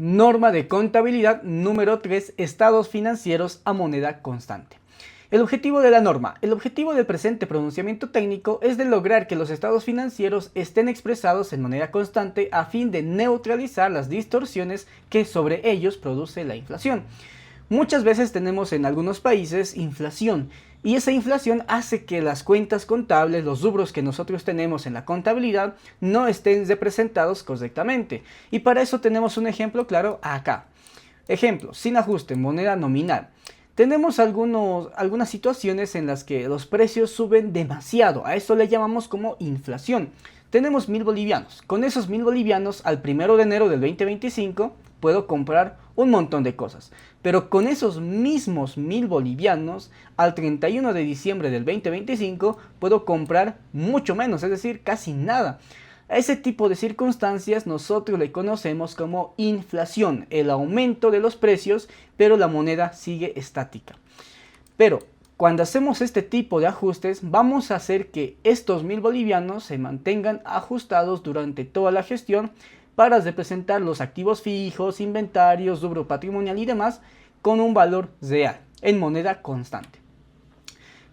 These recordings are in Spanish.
Norma de contabilidad número 3, estados financieros a moneda constante. El objetivo de la norma. El objetivo del presente pronunciamiento técnico es de lograr que los estados financieros estén expresados en moneda constante a fin de neutralizar las distorsiones que sobre ellos produce la inflación. Muchas veces tenemos en algunos países inflación y esa inflación hace que las cuentas contables, los rubros que nosotros tenemos en la contabilidad no estén representados correctamente. Y para eso tenemos un ejemplo claro acá. Ejemplo, sin ajuste, moneda nominal. Tenemos algunas situaciones en las que los precios suben demasiado, a eso le llamamos como inflación. Tenemos 1000 bolivianos, con esos 1000 bolivianos al 1 de enero del 2025 puedo comprar un montón de cosas, pero con esos mismos 1000 bolivianos al 31 de diciembre del 2025 puedo comprar mucho menos, es decir, casi nada. A ese tipo de circunstancias nosotros le conocemos como inflación, el aumento de los precios, pero la moneda sigue estática. Pero cuando hacemos este tipo de ajustes, vamos a hacer que estos 1000 bolivianos se mantengan ajustados durante toda la gestión para representar los activos fijos, inventarios, rubro patrimonial y demás con un valor real, en moneda constante.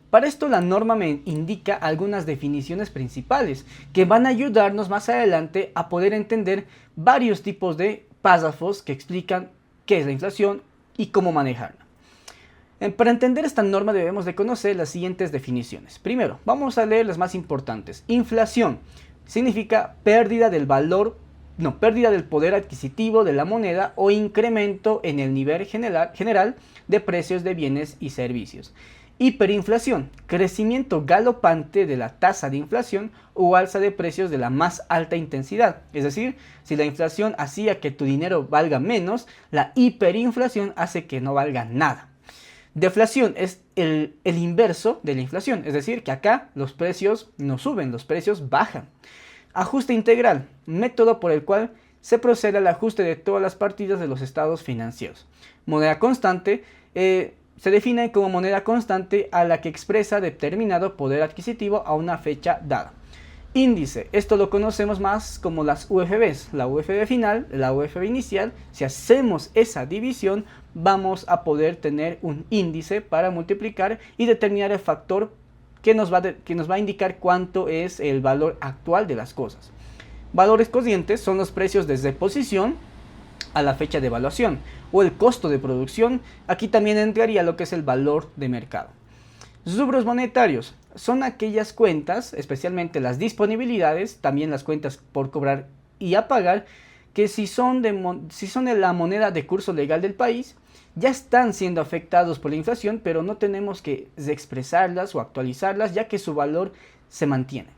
Para esto la norma me indica algunas definiciones principales que van a ayudarnos más adelante a poder entender varios tipos de párrafos que explican qué es la inflación y cómo manejarla. Para entender esta norma debemos de conocer las siguientes definiciones. Primero, vamos a leer las más importantes. Inflación significa pérdida del poder adquisitivo de la moneda o incremento en el nivel general de precios de bienes y servicios. Hiperinflación, crecimiento galopante de la tasa de inflación o alza de precios de la más alta intensidad. Es decir, si la inflación hacía que tu dinero valga menos, la hiperinflación hace que no valga nada. Deflación es el inverso de la inflación, es decir, que acá los precios no suben, los precios bajan. Ajuste integral, método por el cual se procede al ajuste de todas las partidas de los estados financieros. Moneda constante, se define como moneda constante a la que expresa determinado poder adquisitivo a una fecha dada. Índice, esto lo conocemos más como las UFBs, la UFB final, la UFB inicial. Si hacemos esa división, vamos a poder tener un índice para multiplicar y determinar el factor que nos va a indicar cuánto es el valor actual de las cosas. Valores corrientes son los precios desde posición a la fecha de evaluación o el costo de producción. Aquí también entraría lo que es el valor de mercado. Rubros monetarios son aquellas cuentas, especialmente las disponibilidades, también las cuentas por cobrar y a pagar, que si son de la moneda de curso legal del país, ya están siendo afectados por la inflación, pero no tenemos que expresarlas o actualizarlas, ya que su valor se mantiene.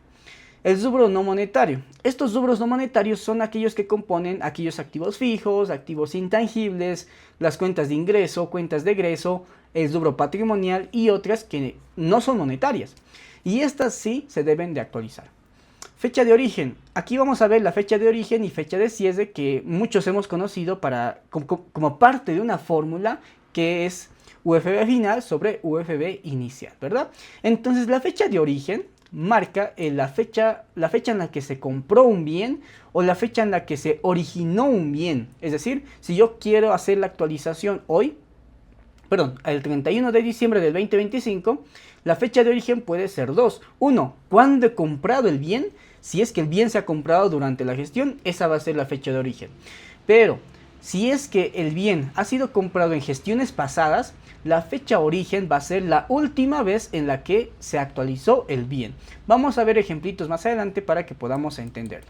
El rubro no monetario. Estos rubros no monetarios son aquellos que componen aquellos activos fijos, activos intangibles, las cuentas de ingreso, cuentas de egreso, el rubro patrimonial y otras que no son monetarias. Y estas sí se deben de actualizar. Fecha de origen. Aquí vamos a ver la fecha de origen y fecha de cierre que muchos hemos conocido como parte de una fórmula que es UFB final sobre UFB inicial, ¿verdad? Entonces la fecha de origen marca la fecha en la que se compró un bien o la fecha en la que se originó un bien. Es decir, si yo quiero hacer la actualización el 31 de diciembre del 2025, la fecha de origen puede ser dos. Uno, cuando he comprado el bien. Si es que el bien se ha comprado durante la gestión, esa va a ser la fecha de origen. Pero si es que el bien ha sido comprado en gestiones pasadas, la fecha origen va a ser la última vez en la que se actualizó el bien. Vamos a ver ejemplitos más adelante para que podamos entenderlo.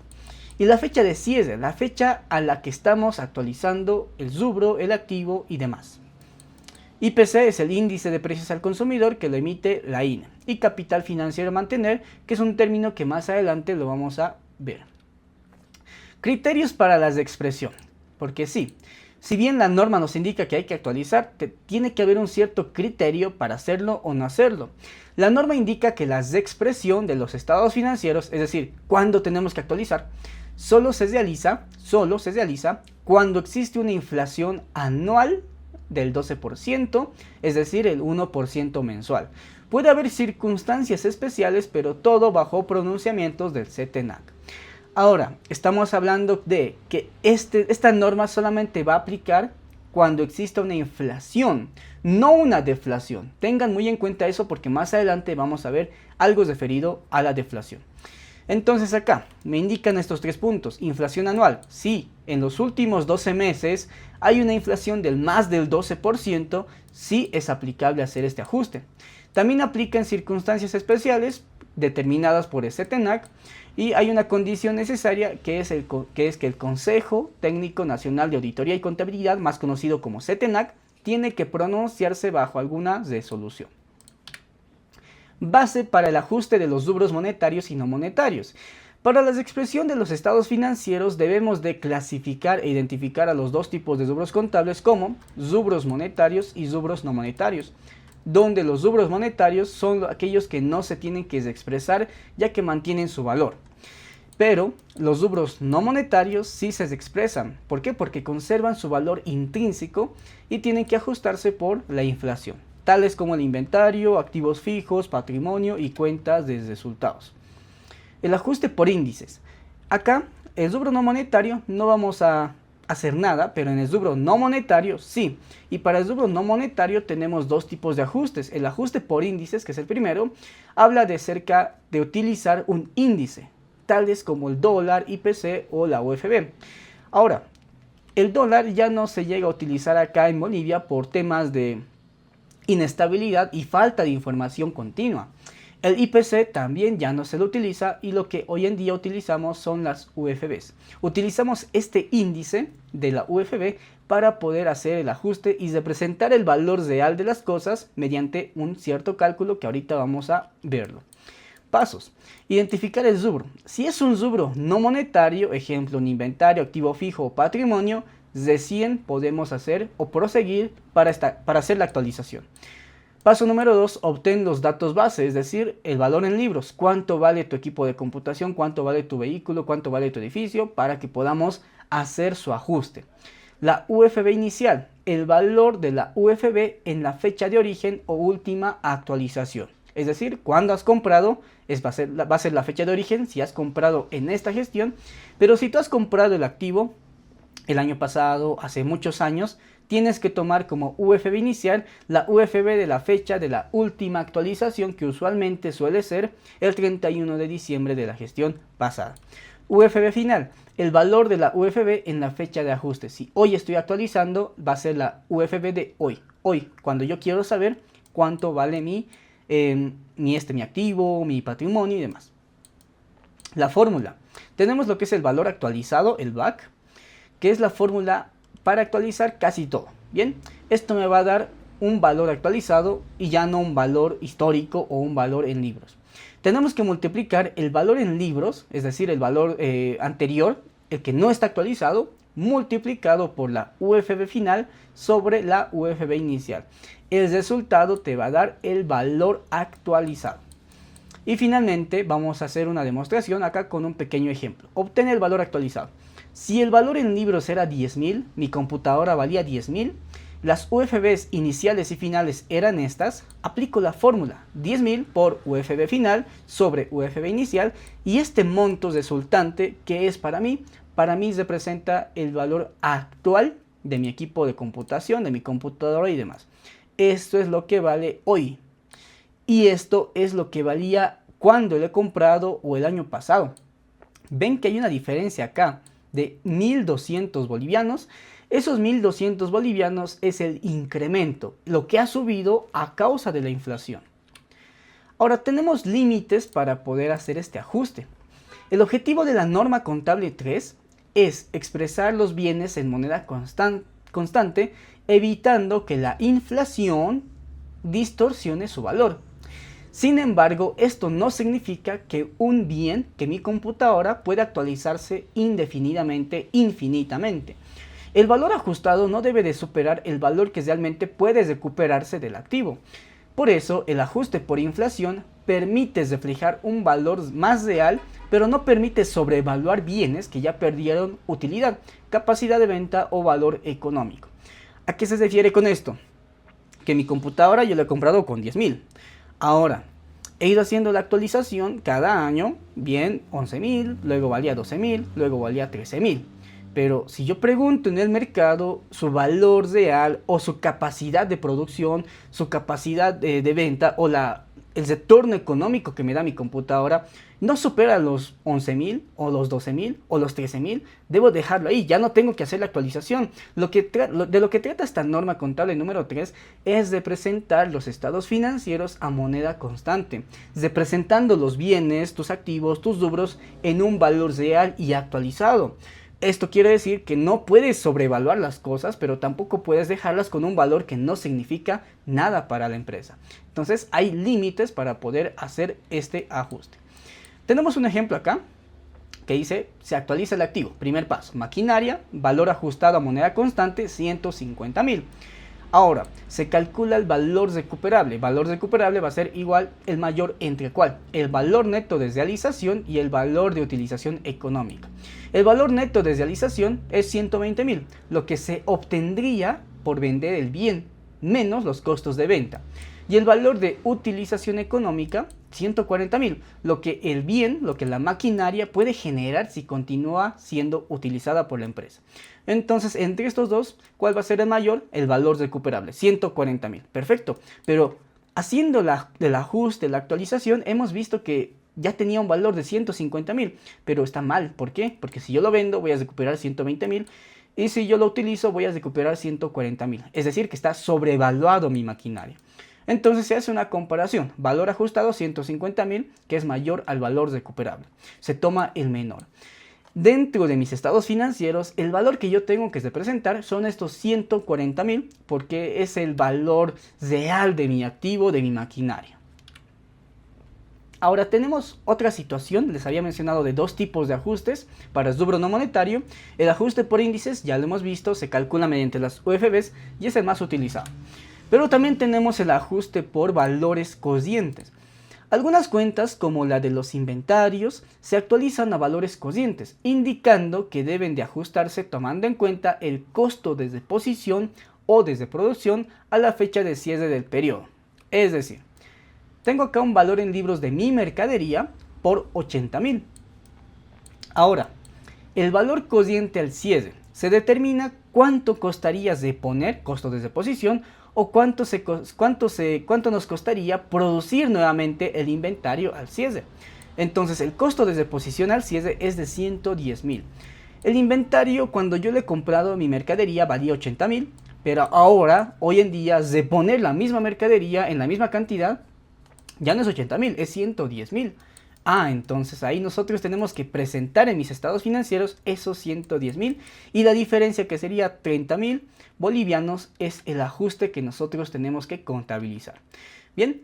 Y la fecha de cierre, la fecha a la que estamos actualizando el rubro, el activo y demás. IPC es el índice de precios al consumidor que lo emite la INE. Y capital financiero a mantener, que es un término que más adelante lo vamos a ver. Criterios para las de expresión. Porque sí, si bien la norma nos indica que hay que actualizar, tiene que haber un cierto criterio para hacerlo o no hacerlo. La norma indica que la de expresión de los estados financieros, es decir, cuándo tenemos que actualizar, solo se realiza cuando existe una inflación anual del 12%, es decir, el 1% mensual. Puede haber circunstancias especiales, pero todo bajo pronunciamientos del CETENAC. Ahora, estamos hablando de que esta norma solamente va a aplicar cuando exista una inflación, no una deflación. Tengan muy en cuenta eso porque más adelante vamos a ver algo referido a la deflación. Entonces acá me indican estos 3 puntos. Inflación anual. Sí, en los últimos 12 meses hay una inflación del más del 12%, sí es aplicable hacer este ajuste. También aplica en circunstancias especiales determinadas por el CETENAC y hay una condición necesaria que es que el Consejo Técnico Nacional de Auditoría y Contabilidad, más conocido como CETENAC, tiene que pronunciarse bajo alguna resolución. Base para el ajuste de los rubros monetarios y no monetarios. Para la expresión de los estados financieros debemos de clasificar e identificar a los dos tipos de rubros contables como rubros monetarios y rubros no monetarios, donde los rubros monetarios son aquellos que no se tienen que expresar ya que mantienen su valor. Pero los rubros no monetarios sí se expresan. ¿Por qué? Porque conservan su valor intrínseco y tienen que ajustarse por la inflación, tales como el inventario, activos fijos, patrimonio y cuentas de resultados. El ajuste por índices. Acá, el rubro no monetario no vamos a hacer nada, pero en el rubro no monetario sí. Y para el rubro no monetario tenemos dos tipos de ajustes. El ajuste por índices, que es el primero, habla de utilizar un índice, tales como el dólar, IPC o la UFB. Ahora, el dólar ya no se llega a utilizar acá en Bolivia por temas de inestabilidad y falta de información continua. El IPC también ya no se lo utiliza y lo que hoy en día utilizamos son las UFBs. Utilizamos este índice de la UFB para poder hacer el ajuste y representar el valor real de las cosas mediante un cierto cálculo que ahorita vamos a verlo. Pasos. Identificar el rubro. Si es un rubro no monetario, ejemplo, un inventario, activo fijo o patrimonio, recién podemos hacer o proseguir para hacer la actualización. Paso número 2, obtén los datos base, es decir, el valor en libros. Cuánto vale tu equipo de computación, cuánto vale tu vehículo, cuánto vale tu edificio, para que podamos hacer su ajuste. La UFB inicial, el valor de la UFB en la fecha de origen o última actualización. Es decir, cuando has comprado, va a ser la fecha de origen si has comprado en esta gestión, pero si tú has comprado el activo el año pasado, hace muchos años, tienes que tomar como UFB inicial la UFB de la fecha de la última actualización, que usualmente suele ser el 31 de diciembre de la gestión pasada. UFB final, el valor de la UFB en la fecha de ajuste. Si hoy estoy actualizando, va a ser la UFB de hoy. Hoy, cuando yo quiero saber cuánto vale mi activo, mi patrimonio y demás. La fórmula. Tenemos lo que es el valor actualizado, el VAC, que es la fórmula para actualizar casi todo. Bien, esto me va a dar un valor actualizado y ya no un valor histórico o un valor en libros. Tenemos que multiplicar el valor en libros, es decir, el valor anterior, el que no está actualizado, multiplicado por la UFB final sobre la UFB inicial. El resultado te va a dar el valor actualizado. Y finalmente vamos a hacer una demostración acá con un pequeño ejemplo. Obtén el valor actualizado. Si el valor en libros era 10.000, mi computadora valía 10.000, las UFBs iniciales y finales eran estas, aplico la fórmula 10.000 por UFB final sobre UFB inicial y este monto resultante que es para mí representa el valor actual de mi equipo de computación, de mi computadora y demás. Esto es lo que vale hoy y esto es lo que valía cuando lo he comprado o el año pasado. Ven que hay una diferencia acá de 1.200 bolivianos. Esos 1.200 bolivianos es el incremento, lo que ha subido a causa de la inflación. Ahora tenemos límites para poder hacer este ajuste. El objetivo de la norma contable 3 es expresar los bienes en moneda constante, evitando que la inflación distorsione su valor. Sin embargo, esto no significa que un bien, que mi computadora pueda actualizarse indefinidamente, infinitamente. El valor ajustado no debe de superar el valor que realmente puede recuperarse del activo. Por eso, el ajuste por inflación permite reflejar un valor más real, pero no permite sobrevaluar bienes que ya perdieron utilidad, capacidad de venta o valor económico. ¿A qué se refiere con esto? Que mi computadora yo la he comprado con 10.000. Ahora, he ido haciendo la actualización cada año, bien 11.000, luego valía 12.000, luego valía 13.000. Pero si yo pregunto en el mercado su valor real o su capacidad de producción, su capacidad de venta o el retorno económico que me da mi computadora no supera los 11.000 o los 12.000 o los 13.000, debo dejarlo ahí, ya no tengo que hacer la actualización. De lo que trata esta norma contable número 3 es de presentar los estados financieros a moneda constante, representando los bienes, tus activos, tus rubros en un valor real y actualizado. Esto quiere decir que no puedes sobrevaluar las cosas, pero tampoco puedes dejarlas con un valor que no significa nada para la empresa. Entonces hay límites para poder hacer este ajuste. Tenemos un ejemplo acá que dice, se actualiza el activo. Primer paso, maquinaria, valor ajustado a moneda constante, 150.000. Ahora, se calcula el valor recuperable. Valor recuperable va a ser igual el mayor entre cuál? El valor neto de realización y el valor de utilización económica. El valor neto de realización es 120.000, lo que se obtendría por vender el bien, menos los costos de venta. Y el valor de utilización económica, 140.000, lo que el bien, lo que la maquinaria puede generar si continúa siendo utilizada por la empresa. Entonces, entre estos dos, ¿cuál va a ser el mayor? El valor recuperable, 140.000. Perfecto. Pero haciendo el ajuste, la actualización, hemos visto que ya tenía un valor de 150.000, pero está mal. ¿Por qué? Porque si yo lo vendo, voy a recuperar 120.000. Y si yo lo utilizo, voy a recuperar 140.000. Es decir, que está sobrevaluado mi maquinaria. Entonces se hace una comparación, valor ajustado 150.000, que es mayor al valor recuperable. Se toma el menor. Dentro de mis estados financieros, el valor que yo tengo que representar son estos 140.000, porque es el valor real de mi activo, de mi maquinaria. Ahora tenemos otra situación, les había mencionado de dos tipos de ajustes para el rubro no monetario. El ajuste por índices, ya lo hemos visto, se calcula mediante las UFBs y es el más utilizado. Pero también tenemos el ajuste por valores cocientes. Algunas cuentas, como la de los inventarios, se actualizan a valores cocientes, indicando que deben de ajustarse tomando en cuenta el costo de deposición o desde producción a la fecha de cierre del periodo. Es decir, tengo acá un valor en libros de mi mercadería por 80.000. Ahora, el valor cociente al cierre se determina cuánto costaría reponer, costo de deposición, o cuánto nos costaría producir nuevamente el inventario al cierre. Entonces el costo de deposición al cierre es de 110.000. El inventario, cuando yo le he comprado mi mercadería, valía 80.000, pero ahora, hoy en día, reponer la misma mercadería en la misma cantidad ya no es 80.000, es 110.000. Entonces ahí nosotros tenemos que presentar en mis estados financieros esos 110.000, y la diferencia, que sería 30.000 bolivianos, es el ajuste que nosotros tenemos que contabilizar. Bien,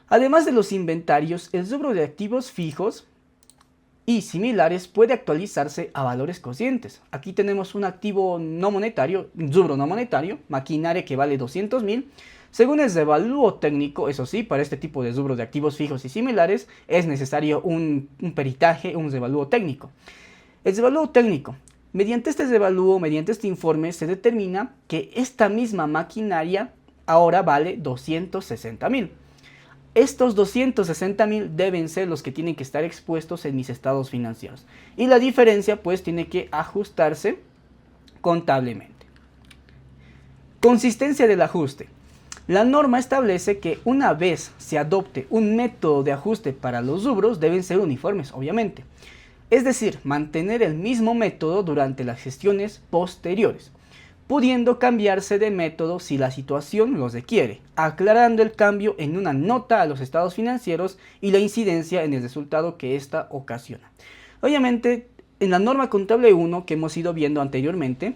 además de los inventarios, el rubro de activos fijos y similares puede actualizarse a valores cocientes. Aquí tenemos un activo no monetario, un rubro no monetario, maquinaria, que vale 200.000. Según el revalúo técnico, eso sí, para este tipo de rubros de activos fijos y similares es necesario un peritaje, un revalúo técnico. El revalúo técnico, mediante este revalúo, mediante este informe, se determina que esta misma maquinaria ahora vale 260.000. Estos 260.000 deben ser los que tienen que estar expuestos en mis estados financieros. Y la diferencia, pues, tiene que ajustarse contablemente. Consistencia del ajuste. La norma establece que una vez se adopte un método de ajuste para los rubros, deben ser uniformes, obviamente. Es decir, mantener el mismo método durante las gestiones posteriores, pudiendo cambiarse de método si la situación lo requiere, aclarando el cambio en una nota a los estados financieros y la incidencia en el resultado que ésta ocasiona. Obviamente, en la norma contable 1 que hemos ido viendo anteriormente,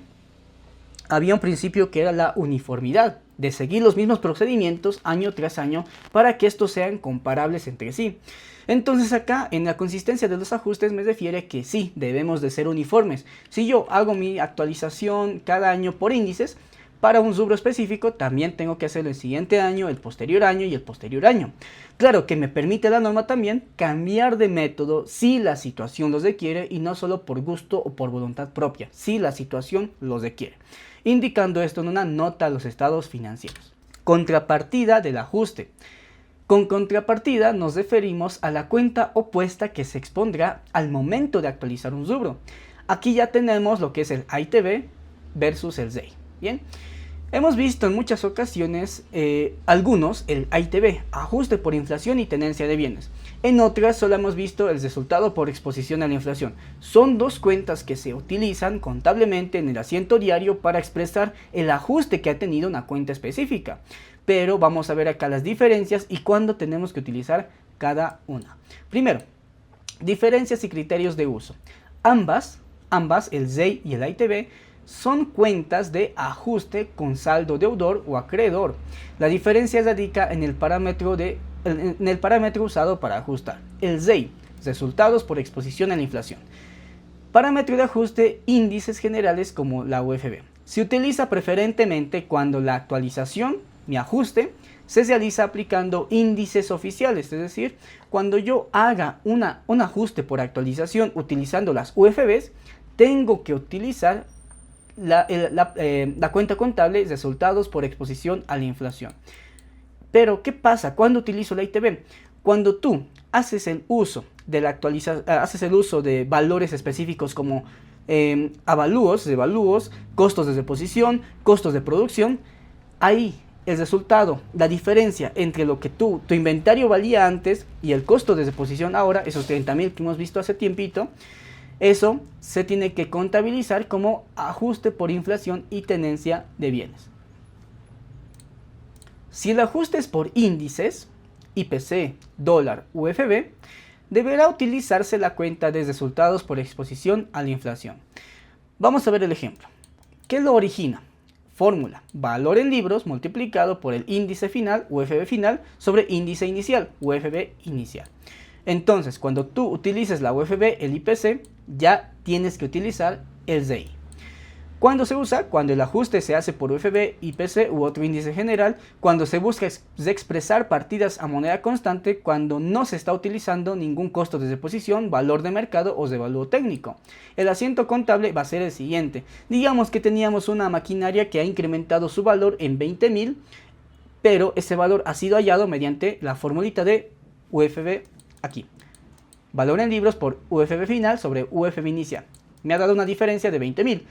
había un principio que era la uniformidad, de seguir los mismos procedimientos año tras año para que estos sean comparables entre sí. Entonces acá, en la consistencia de los ajustes, me refiere que sí, debemos de ser uniformes. Si yo hago mi actualización cada año por índices, para un rubro específico también tengo que hacerlo el siguiente año, el posterior año y el posterior año. Claro que me permite la norma también cambiar de método si la situación los requiere, y no solo por gusto o por voluntad propia, si la situación los requiere, indicando esto en una nota a los estados financieros. Contrapartida del ajuste. Con contrapartida nos referimos a la cuenta opuesta que se expondrá al momento de actualizar un rubro. Aquí ya tenemos lo que es el AITB versus el ZEI. Bien, hemos visto en muchas ocasiones algunos el AITB, ajuste por inflación y tenencia de bienes. En otras solo hemos visto el resultado por exposición a la inflación. Son dos cuentas que se utilizan contablemente en el asiento diario para expresar el ajuste que ha tenido una cuenta específica. Pero vamos a ver acá las diferencias y cuándo tenemos que utilizar cada una. Primero, diferencias y criterios de uso. Ambas, el ZEI y el AITB, son cuentas de ajuste con saldo deudor o acreedor. La diferencia radica en el parámetro usado para ajustar. El ZEI, resultados por exposición a la inflación. Parámetro de ajuste, índices generales como la UFB. Se utiliza preferentemente cuando la actualización, mi ajuste, se realiza aplicando índices oficiales, es decir, cuando yo haga un ajuste por actualización utilizando las UFBs, tengo que utilizar la cuenta contable resultados por exposición a la inflación. Pero, ¿qué pasa cuando utilizo la ITB? Cuando tú haces el uso de de valores específicos como avalúos, costos de reposición, costos de producción, ahí el resultado, la diferencia entre lo que tu inventario valía antes y el costo de reposición ahora, esos 30.000 que hemos visto hace tiempito, eso se tiene que contabilizar como ajuste por inflación y tenencia de bienes. Si el ajuste es por índices, IPC, dólar, UFB, deberá utilizarse la cuenta de resultados por exposición a la inflación. Vamos a ver el ejemplo. ¿Qué lo origina? Fórmula, valor en libros multiplicado por el índice final, UFB final, sobre índice inicial, UFB inicial. Entonces, cuando tú utilices la UFB, el IPC, ya tienes que utilizar el ZEI. ¿Cuándo se usa? Cuando el ajuste se hace por UFB, IPC u otro índice general, cuando se busca expresar partidas a moneda constante, cuando no se está utilizando ningún costo de reposición, valor de mercado o revalúo técnico. El asiento contable va a ser el siguiente. Digamos que teníamos una maquinaria que ha incrementado su valor en 20.000, pero ese valor ha sido hallado mediante la formulita de UFB aquí. Valor en libros por UFB final sobre UFB inicial. Me ha dado una diferencia de 20.000.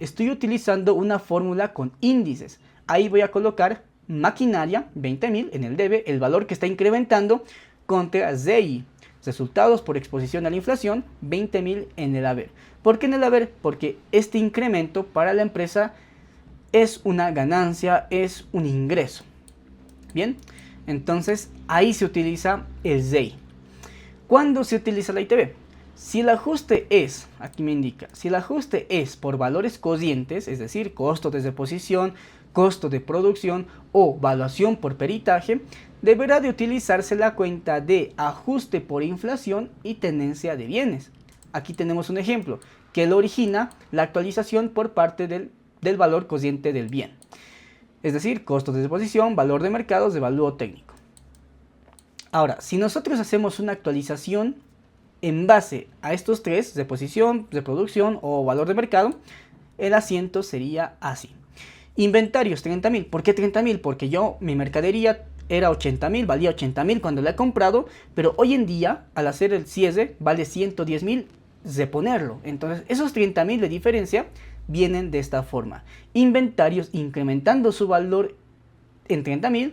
Estoy utilizando una fórmula con índices. Ahí voy a colocar maquinaria, 20.000 en el debe, el valor que está incrementando, contra ZEI, resultados por exposición a la inflación, 20.000 en el haber. ¿Por qué en el haber? Porque este incremento para la empresa es una ganancia, es un ingreso. Bien, entonces ahí se utiliza el ZEI. ¿Cuándo se utiliza la ITB? Si el ajuste es, aquí me indica, si el ajuste es por valores cocientes, es decir, costo de reposición, costo de producción o valuación por peritaje, deberá de utilizarse la cuenta de ajuste por inflación y tenencia de bienes. Aquí tenemos un ejemplo que lo origina la actualización por parte del valor cociente del bien. Es decir, costo de reposición, valor de mercado, revalúo técnico. Ahora, si nosotros hacemos una actualización en base a estos tres, reposición, reproducción o valor de mercado, el asiento sería así. Inventarios, 30.000. ¿Por qué 30.000? Porque mi mercadería era 80.000, valía 80.000 cuando la he comprado, pero hoy en día, al hacer el cierre, vale 110.000 reponerlo. Entonces, esos 30.000 de diferencia vienen de esta forma. Inventarios incrementando su valor en 30.000.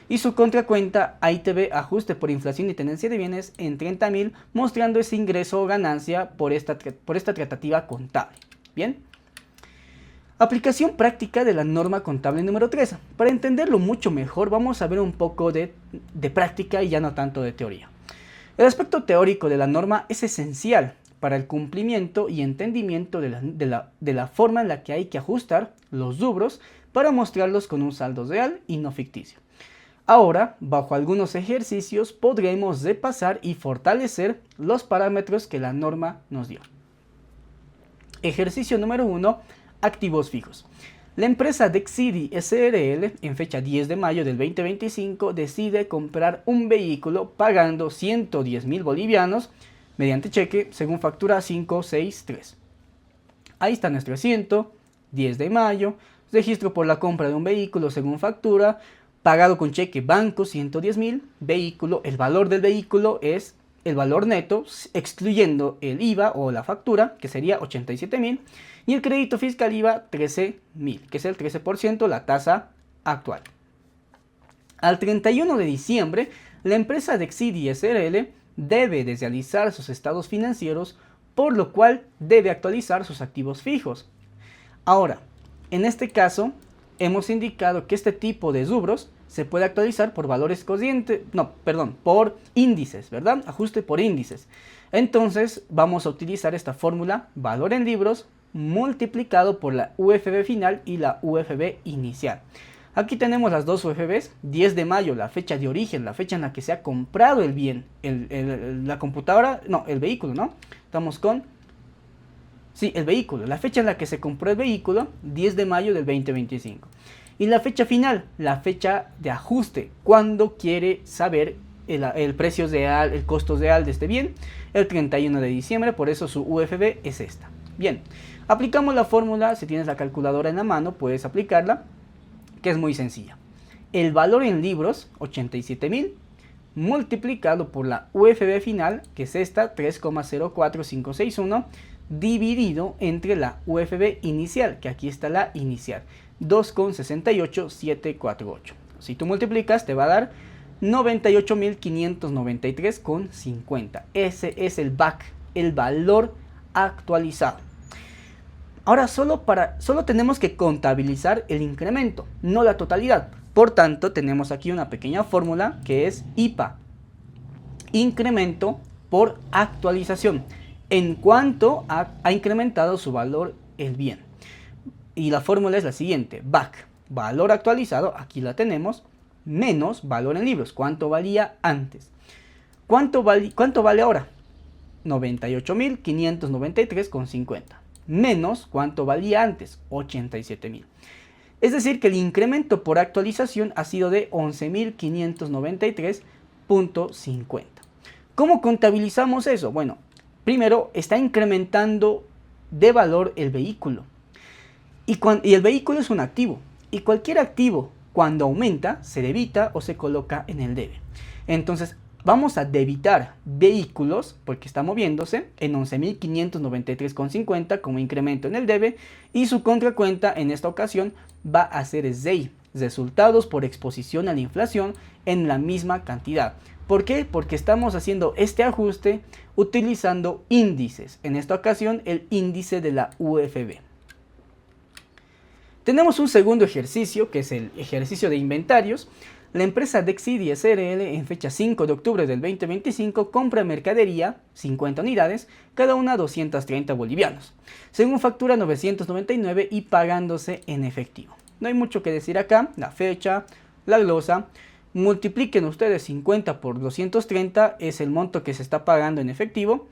Y su contracuenta AITB, ajuste por inflación y tenencia de bienes, en 30.000, mostrando ese ingreso o ganancia por esta tratativa contable. Bien. Aplicación práctica de la norma contable número 3. Para entenderlo mucho mejor, vamos a ver un poco de práctica y ya no tanto de teoría. El aspecto teórico de la norma es esencial para el cumplimiento y entendimiento de la forma en la que hay que ajustar los rubros para mostrarlos con un saldo real y no ficticio. Ahora, bajo algunos ejercicios, podremos repasar y fortalecer los parámetros que la norma nos dio. Ejercicio número 1. Activos fijos. La empresa Dexidi SRL, en fecha 10 de mayo del 2025, decide comprar un vehículo pagando 110.000 bolivianos mediante cheque según factura 563. Ahí está nuestro asiento, 10 de mayo, registro por la compra de un vehículo según factura, Pagado con cheque, banco 110.000, vehículo, el valor del vehículo es el valor neto, excluyendo el IVA o la factura, que sería 87.000, y el crédito fiscal IVA 13.000, que es el 13%, la tasa actual. Al 31 de diciembre, la empresa Dexidi S.r.l. debe de realizar sus estados financieros, por lo cual debe actualizar sus activos fijos. Ahora, en este caso, hemos indicado que este tipo de rubros se puede actualizar por valores corrientes, por índices, ¿verdad? Ajuste por índices. Entonces, vamos a utilizar esta fórmula, valor en libros, multiplicado por la UFB final y la UFB inicial. Aquí tenemos las dos UFBs, 10 de mayo, la fecha de origen, la fecha en la que se ha comprado el bien, la computadora, no, el vehículo, ¿no? Estamos con, sí, el vehículo, la fecha en la que se compró el vehículo, 10 de mayo del 2025. Y la fecha final, la fecha de ajuste, cuando quiere saber el precio real, el costo real de este bien, el 31 de diciembre, por eso su UFB es esta. Bien, aplicamos la fórmula, si tienes la calculadora en la mano, puedes aplicarla, que es muy sencilla. El valor en libros, 87.000, multiplicado por la UFB final, que es esta, 3,04561, dividido entre la UFB inicial, que aquí está la inicial, 2,68748. Si tú multiplicas, te va a dar 98.593,50. Ese es el VAC, el valor actualizado. Ahora solo tenemos que contabilizar el incremento, no la totalidad. Por tanto, tenemos aquí una pequeña fórmula que es IPA, incremento por actualización, en cuanto ha incrementado su valor el bien. Y la fórmula es la siguiente, VAC, valor actualizado, aquí la tenemos, menos valor en libros, ¿cuánto valía antes? ¿Cuánto vale ahora? 98.593,50. Menos cuánto valía antes, 87.000. Es decir, que el incremento por actualización ha sido de 11.593,50. ¿Cómo contabilizamos eso? Bueno, primero está incrementando de valor el vehículo. Y el vehículo es un activo. Y cualquier activo, cuando aumenta, se debita o se coloca en el debe. Entonces, vamos a debitar vehículos, porque está moviéndose, en 11.593,50 como incremento en el debe, y su contracuenta en esta ocasión va a ser REI, resultados por exposición a la inflación, en la misma cantidad. ¿Por qué? Porque estamos haciendo este ajuste utilizando índices, en esta ocasión el índice de la UFB. Tenemos un segundo ejercicio, que es el ejercicio de inventarios. La empresa Dexidi S.r.l. en fecha 5 de octubre del 2025 compra mercadería, 50 unidades, cada una 230 bolivianos, según factura 999 y pagándose en efectivo. No hay mucho que decir acá, la fecha, la glosa, multipliquen ustedes 50 por 230, es el monto que se está pagando en efectivo,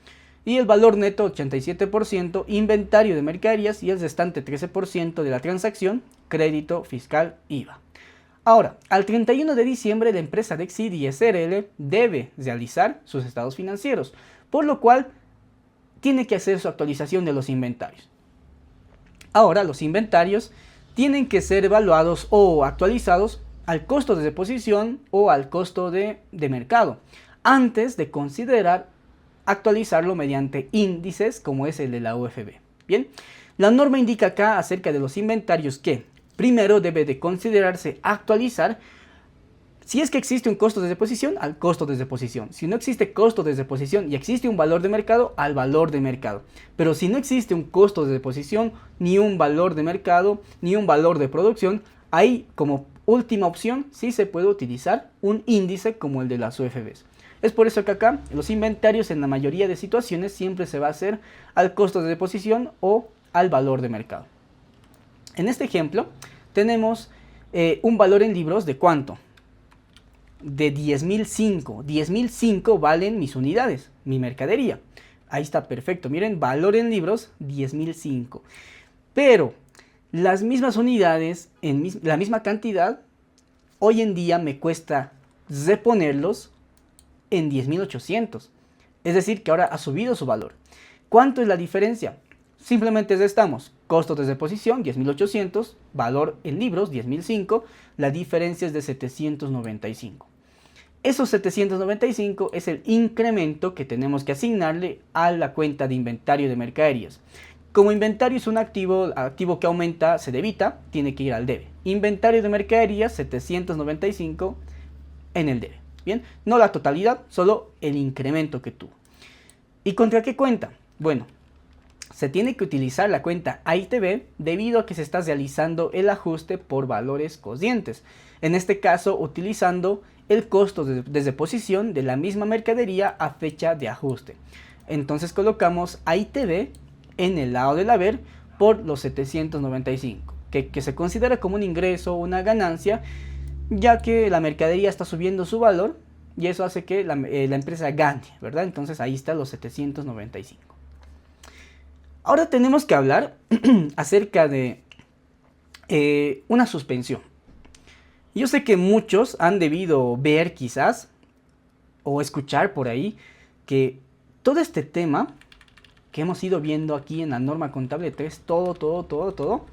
y el valor neto 87%, inventario de mercaderías y el restante 13% de la transacción, crédito fiscal IVA. Ahora, al 31 de diciembre la empresa Dexidi S.r.l. debe realizar sus estados financieros, por lo cual tiene que hacer su actualización de los inventarios. Ahora, los inventarios tienen que ser evaluados o actualizados al costo de deposición o al costo de mercado, antes de considerar actualizarlo mediante índices como es el de la UFB. Bien, la norma indica acá acerca de los inventarios que primero debe de considerarse actualizar si es que existe un costo de deposición al costo de deposición. Si no existe costo de deposición y existe un valor de mercado, al valor de mercado. Pero si no existe un costo de deposición, ni un valor de mercado, ni un valor de producción, ahí como última opción sí se puede utilizar un índice como el de las UFBs. Es por eso que acá los inventarios en la mayoría de situaciones siempre se va a hacer al costo de deposición o al valor de mercado. En este ejemplo tenemos un valor en libros de ¿cuánto? De 10.005. 10.005 valen mis unidades, mi mercadería. Ahí está, perfecto. Miren, valor en libros 10.005. Pero las mismas unidades, en la misma cantidad, hoy en día me cuesta reponerlos en 10.800. Es decir, que ahora ha subido su valor. ¿Cuánto es la diferencia? Simplemente restamos Costo de deposición 10.800, valor en libros 10.005, la diferencia es de 795. Esos 795 es el incremento que tenemos que asignarle a la cuenta de inventario de mercaderías. Como inventario es un activo que aumenta, se debita, tiene que ir al debe. Inventario de mercaderías 795 en el debe. Bien, no la totalidad, solo el incremento que tuvo. ¿Y contra qué cuenta? Bueno, se tiene que utilizar la cuenta AITB debido a que se está realizando el ajuste por valores cocientes. En este caso, utilizando el costo de deposición de la misma mercadería a fecha de ajuste. Entonces colocamos AITB en el lado del haber por los 795, que se considera como un ingreso o una ganancia, ya que la mercadería está subiendo su valor y eso hace que la empresa gane, ¿verdad? Entonces ahí están los 795. Ahora tenemos que hablar acerca de una suspensión. Yo sé que muchos han debido ver quizás o escuchar por ahí que todo este tema que hemos ido viendo aquí en la norma contable 3, todo,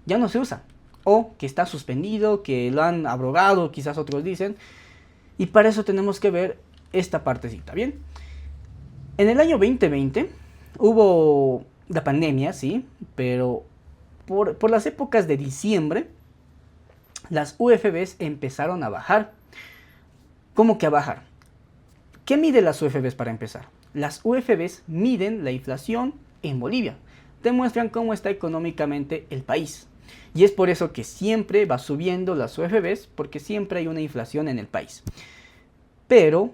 ya no se usa. O que está suspendido, que lo han abrogado, quizás otros dicen. Y para eso tenemos que ver esta partecita, ¿bien? En el año 2020 hubo la pandemia, sí, pero por las épocas de diciembre, las UFBs empezaron a bajar. ¿Cómo que a bajar? ¿Qué miden las UFBs para empezar? Las UFBs miden la inflación en Bolivia. Demuestran cómo está económicamente el país. Y es por eso que siempre va subiendo las UFBs, porque siempre hay una inflación en el país. Pero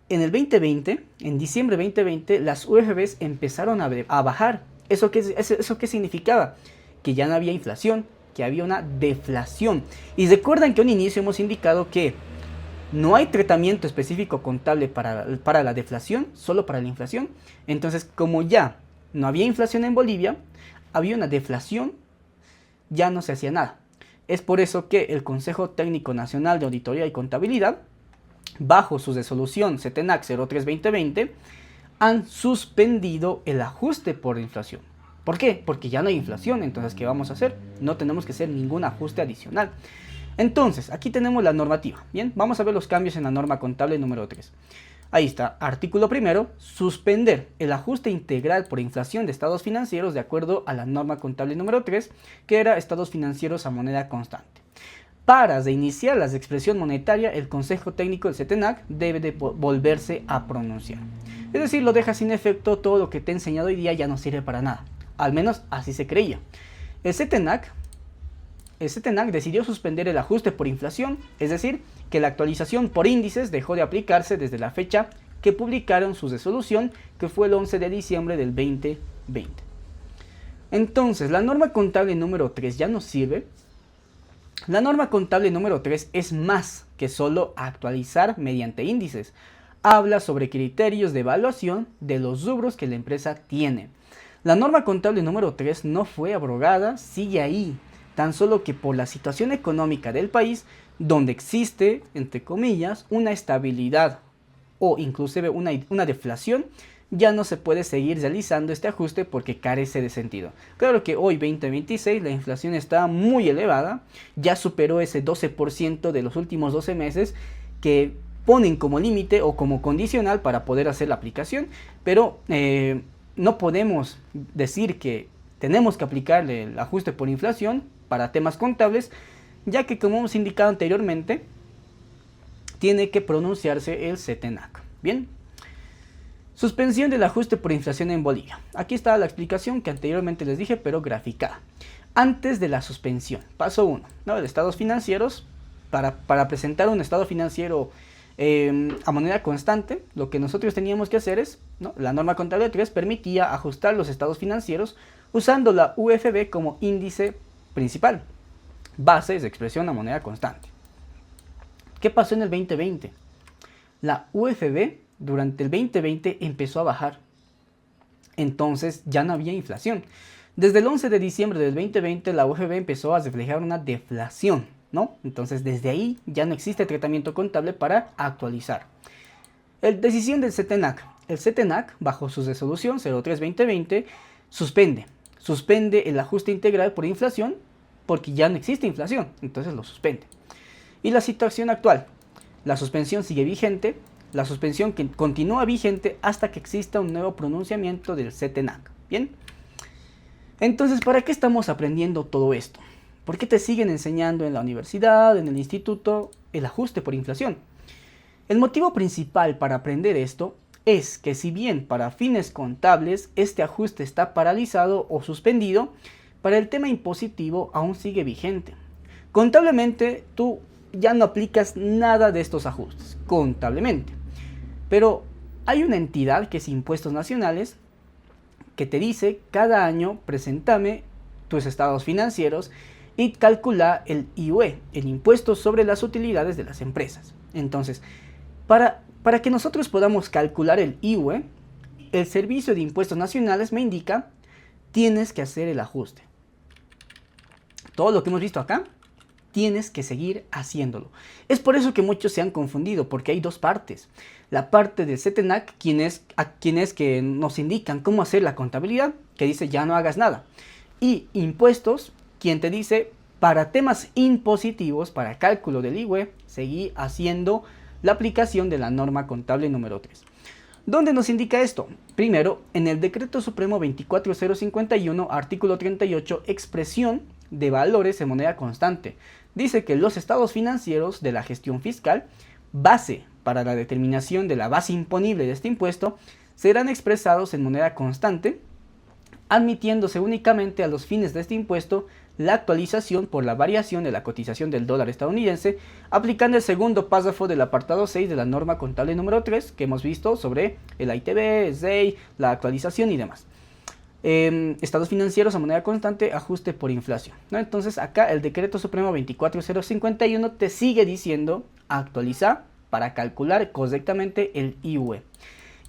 en el 2020, en diciembre de 2020, las UFBs empezaron a bajar. ¿Eso qué significaba? Que ya no había inflación, que había una deflación. Y recuerdan que a un inicio hemos indicado que no hay tratamiento específico contable para la deflación, solo para la inflación. Entonces, como ya no había inflación en Bolivia, había una deflación, ya no se hacía nada. Es por eso que el Consejo Técnico Nacional de Auditoría y Contabilidad, bajo su resolución CETENAC 03-2020, han suspendido el ajuste por inflación. ¿Por qué? Porque ya no hay inflación, entonces ¿qué vamos a hacer? No tenemos que hacer ningún ajuste adicional. Entonces, aquí tenemos la normativa. Bien, vamos a ver los cambios en la norma contable número 3. Ahí está, artículo primero, suspender el ajuste integral por inflación de estados financieros de acuerdo a la norma contable número 3, que era estados financieros a moneda constante. Para reiniciar la expresión monetaria, el Consejo Técnico del CETENAC debe de volverse a pronunciar. Es decir, lo deja sin efecto, todo lo que te he enseñado hoy día ya no sirve para nada. Al menos así se creía. El CETENAC decidió suspender el ajuste por inflación, es decir, que la actualización por índices dejó de aplicarse desde la fecha que publicaron su resolución, que fue el 11 de diciembre del 2020. Entonces, la norma contable número 3 ya no sirve. La norma contable número 3 es más que solo actualizar mediante índices. Habla sobre criterios de evaluación de los rubros que la empresa tiene. La norma contable número 3 no fue abrogada, sigue ahí, tan solo que por la situación económica del país, donde existe, entre comillas, una estabilidad o inclusive una deflación, ya no se puede seguir realizando este ajuste porque carece de sentido. Claro que hoy 2026 la inflación está muy elevada, ya superó ese 12% de los últimos 12 meses que ponen como límite o como condicional para poder hacer la aplicación, pero no podemos decir que tenemos que aplicarle el ajuste por inflación para temas contables, ya que como hemos indicado anteriormente, tiene que pronunciarse el CETENAC. Bien. Suspensión del ajuste por inflación en Bolivia. Aquí está la explicación que anteriormente les dije, pero graficada. Antes de la suspensión, paso 1, ¿no? De estados financieros. Para presentar un estado financiero a moneda constante, lo que nosotros teníamos que hacer es, ¿no? La norma contable 3 permitía ajustar los estados financieros usando la UFB como índice principal, base de expresión a moneda constante. ¿Qué pasó en el 2020? La UFB durante el 2020 empezó a bajar. Entonces ya no había inflación. Desde el 11 de diciembre del 2020 la UFB empezó a reflejar una deflación, ¿no? Entonces desde ahí ya no existe tratamiento contable para actualizar. Decisión del CETENAC. El CETENAC, bajo su resolución 03-2020, suspende suspende el ajuste integral por inflación porque ya no existe inflación, entonces lo suspende. Y la situación actual, la suspensión sigue vigente, la suspensión que continúa vigente hasta que exista un nuevo pronunciamiento del CETENAC. Bien, entonces, ¿para qué estamos aprendiendo todo esto? ¿Por qué te siguen enseñando en la universidad, en el instituto, el ajuste por inflación? El motivo principal para aprender esto es que si bien para fines contables este ajuste está paralizado o suspendido, para el tema impositivo aún sigue vigente. Contablemente tú ya no aplicas nada de estos ajustes, contablemente. Pero hay una entidad que es Impuestos Nacionales que te dice cada año preséntame tus estados financieros y calcula el IUE, el impuesto sobre las utilidades de las empresas. Entonces, para que nosotros podamos calcular el IUE, el Servicio de Impuestos Nacionales me indica, tienes que hacer el ajuste. Todo lo que hemos visto acá, tienes que seguir haciéndolo. Es por eso que muchos se han confundido, porque hay dos partes. La parte del CETENAC, quienes que nos indican cómo hacer la contabilidad, que dice ya no hagas nada. Y impuestos, quien te dice, para temas impositivos, para cálculo del IUE, seguí haciendo la aplicación de la norma contable número 3. ¿Dónde nos indica esto? Primero, en el Decreto Supremo 24051, artículo 38, expresión de valores en moneda constante. Dice que los estados financieros de la gestión fiscal, base para la determinación de la base imponible de este impuesto, serán expresados en moneda constante, admitiéndose únicamente a los fines de este impuesto la actualización por la variación de la cotización del dólar estadounidense, aplicando el segundo párrafo del apartado 6 de la norma contable número 3 que hemos visto sobre el AITB, ZEI, la actualización y demás. Estados financieros a moneda constante, ajuste por inflación, ¿no? Entonces acá el Decreto Supremo 24051 te sigue diciendo actualizar para calcular correctamente el IUE.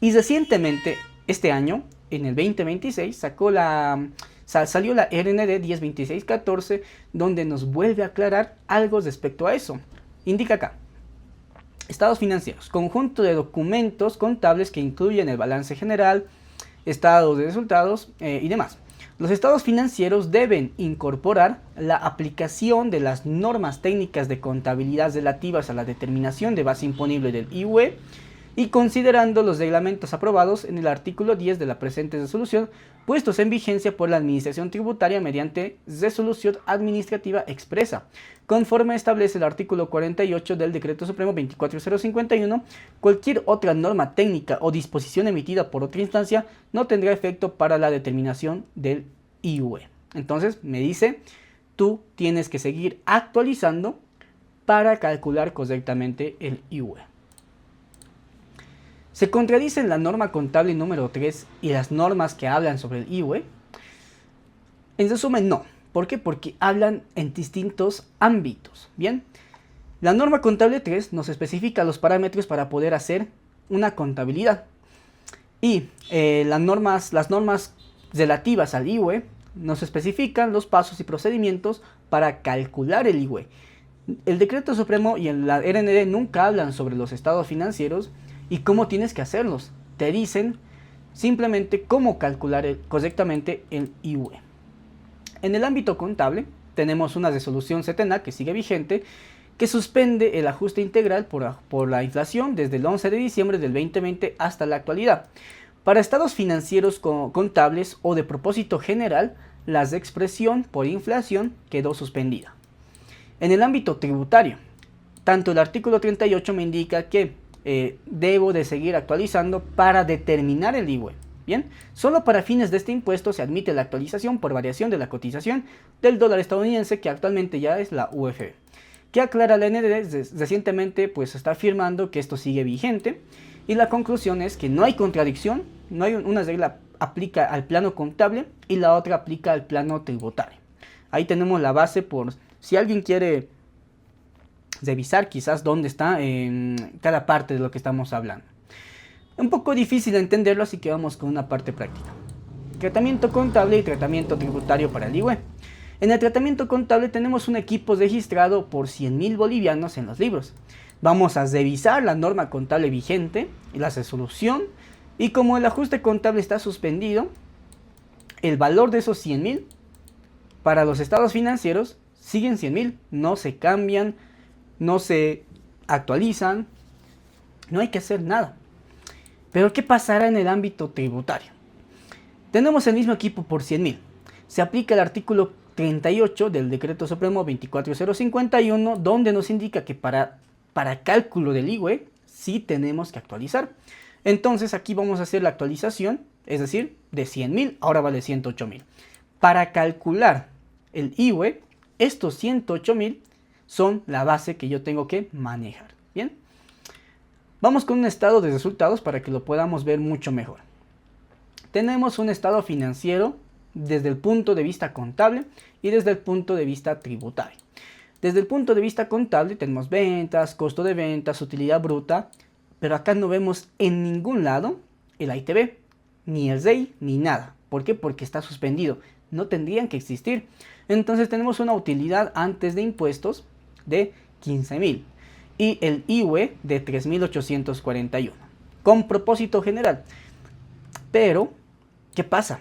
Y recientemente, este año, en el 2026, salió la RND 102614, donde nos vuelve a aclarar algo respecto a eso. Indica acá, estados financieros, conjunto de documentos contables que incluyen el balance general, estados de resultados y demás. Los estados financieros deben incorporar la aplicación de las normas técnicas de contabilidad relativas a la determinación de base imponible del IUE y considerando los reglamentos aprobados en el artículo 10 de la presente resolución, puestos en vigencia por la Administración Tributaria mediante resolución administrativa expresa, conforme establece el artículo 48 del Decreto Supremo 24051, cualquier otra norma técnica o disposición emitida por otra instancia no tendrá efecto para la determinación del IUE. Entonces me dice, tú tienes que seguir actualizando para calcular correctamente el IUE. ¿Se contradicen la norma contable número 3 y las normas que hablan sobre el IUE? En resumen, no. ¿Por qué? Porque hablan en distintos ámbitos. Bien, la norma contable 3 nos especifica los parámetros para poder hacer una contabilidad. Y las normas relativas al IUE nos especifican los pasos y procedimientos para calcular el IUE. El Decreto Supremo y la RND nunca hablan sobre los estados financieros y cómo tienes que hacerlos. Te dicen simplemente cómo calcular correctamente el IUE. En el ámbito contable tenemos una resolución CETENAC que sigue vigente, que suspende el ajuste integral por la inflación desde el 11 de diciembre del 2020 hasta la actualidad. Para estados financieros contables o de propósito general, la expresión por inflación quedó suspendida. En el ámbito tributario, tanto el artículo 38 me indica que debo de seguir actualizando para determinar el IUE. Bien, solo para fines de este impuesto se admite la actualización por variación de la cotización del dólar estadounidense, que actualmente ya es la UF. Que aclara la ND recientemente, pues está afirmando que esto sigue vigente y la conclusión es que no hay contradicción, no hay una regla aplica al plano contable y la otra aplica al plano tributario. Ahí tenemos la base por si alguien quiere revisar quizás dónde está en cada parte de lo que estamos hablando. Un poco difícil de entenderlo, así que vamos con una parte práctica. Tratamiento contable y tratamiento tributario para el IUE. En el tratamiento contable tenemos un equipo registrado por 100.000 bolivianos en los libros. Vamos a revisar la norma contable vigente y la resolución, y como el ajuste contable está suspendido, el valor de esos 100.000 para los estados financieros siguen 100.000, no se cambian, no se actualizan, no hay que hacer nada. Pero ¿qué pasará en el ámbito tributario? Tenemos el mismo equipo por 100.000. Se aplica el artículo 38 del Decreto Supremo 24051, donde nos indica que para cálculo del IWE sí tenemos que actualizar. Entonces aquí vamos a hacer la actualización, es decir, de 100.000 ahora vale 108.000. Para calcular el IWE, estos 108.000 son la base que yo tengo que manejar. Bien, vamos con un estado de resultados para que lo podamos ver mucho mejor. Tenemos un estado financiero desde el punto de vista contable y desde el punto de vista tributario. Desde el punto de vista contable tenemos ventas, costo de ventas, utilidad bruta, pero acá no vemos en ningún lado el ITB, ni el REI, ni nada. ¿Por qué? Porque está suspendido. No tendrían que existir. Entonces tenemos una utilidad antes de impuestos de 15.000 y el IWE de 3.841 con propósito general. Pero, ¿qué pasa?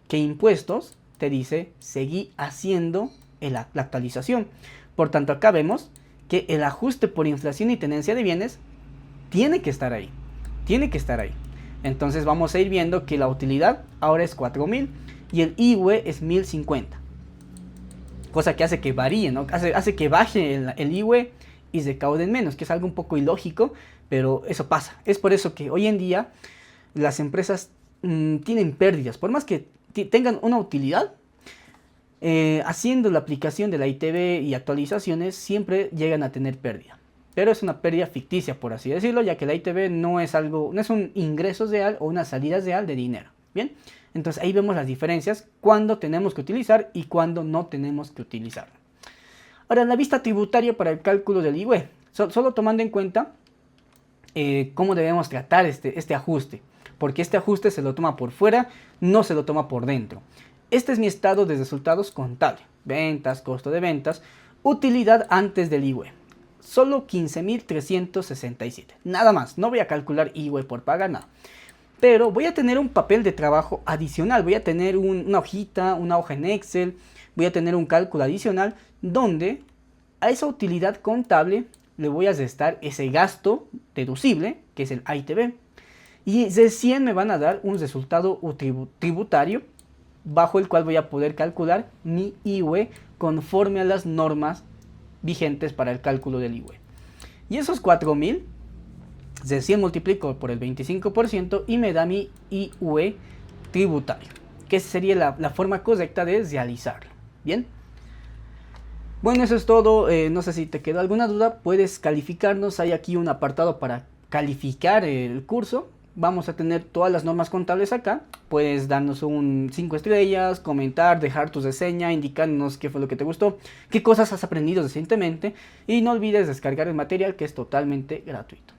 Que impuestos te dice seguí haciendo la actualización. Por tanto, acá vemos que el ajuste por inflación y tenencia de bienes tiene que estar ahí. Tiene que estar ahí. Entonces vamos a ir viendo que la utilidad ahora es 4.000 y el IWE es 1.050. Cosa que hace que varíe, ¿no? Hace que baje el IWE y se recauden menos, que es algo un poco ilógico, pero eso pasa. Es por eso que hoy en día las empresas tienen pérdidas. Por más que tengan una utilidad, haciendo la aplicación de la ITB y actualizaciones, siempre llegan a tener pérdida. Pero es una pérdida ficticia, por así decirlo, ya que la ITB no es un ingreso real o una salida real de dinero. Bien, entonces ahí vemos las diferencias cuando tenemos que utilizar y cuando no tenemos que utilizarlo. Ahora, la vista tributaria para el cálculo del IWE, solo tomando en cuenta cómo debemos tratar este ajuste, porque este ajuste se lo toma por fuera, no se lo toma por dentro. Este es mi estado de resultados contable, ventas, costo de ventas, utilidad antes del IWE. Solo 15.367, nada más, no voy a calcular IWE por paga, nada. Pero voy a tener un papel de trabajo adicional, voy a tener una hojita, una hoja en Excel, voy a tener un cálculo adicional donde a esa utilidad contable le voy a restar ese gasto deducible, que es el ITB. Y recién me van a dar un resultado tributario bajo el cual voy a poder calcular mi IWE conforme a las normas vigentes para el cálculo del IWE. Y esos 4.000 recién multiplico por el 25% y me da mi IWE tributario, que sería la forma correcta de realizarlo. Bien, bueno, eso es todo. No sé si te quedó alguna duda, puedes calificarnos. Hay aquí un apartado para calificar el curso. Vamos a tener todas las normas contables acá. Puedes darnos un 5 estrellas, comentar, dejar tu reseña, indicarnos qué fue lo que te gustó, qué cosas has aprendido recientemente. Y no olvides descargar el material, que es totalmente gratuito.